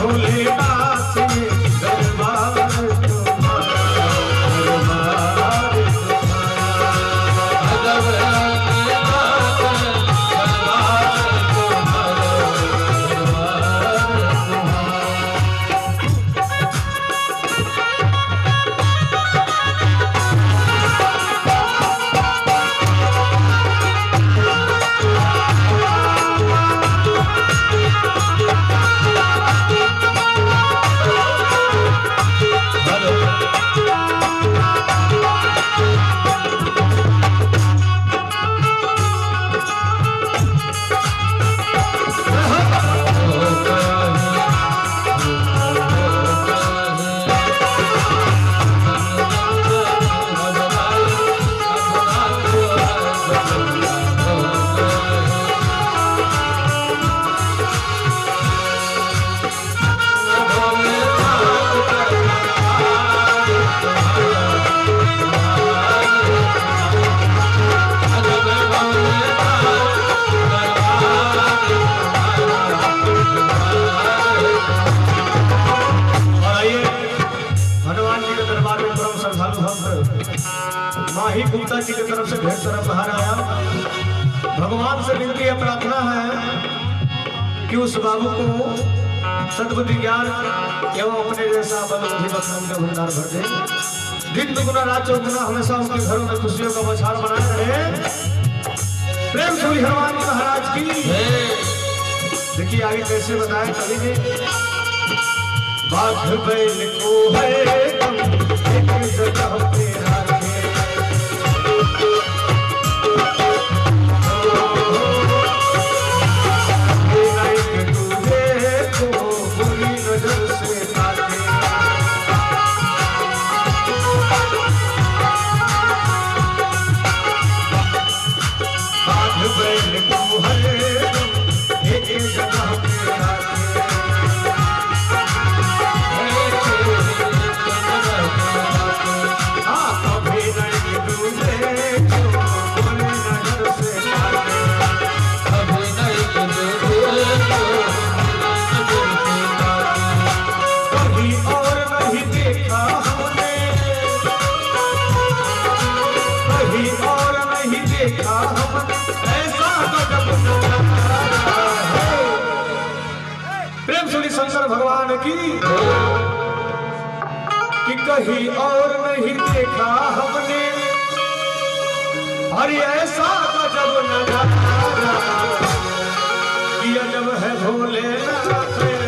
भोलेनाथ दरबार माही गुप्ता जी की तरफ से ढेर सारा बहार आया। भगवान से विनती है, प्रार्थना है कि उस बाबू को सद्बुद्धि ज्ञान एवं अपने जैसा बल बुद्धि बखान का भंडार भर दे। दिन दुगुना रात चौगुना हमेशा उनके घरों में खुशियों का बौछार बनाए रहे। प्रेम से हनुमान जी महाराज की। देखिए आगे कैसे बताए कवि ने। बाघ बैल को है एक जगह पे राखे, शंकर भगवान की कि कहीं और नहीं देखा हमने। अरे ऐसा गजब नजारा कि अजब है भोलेनाथ।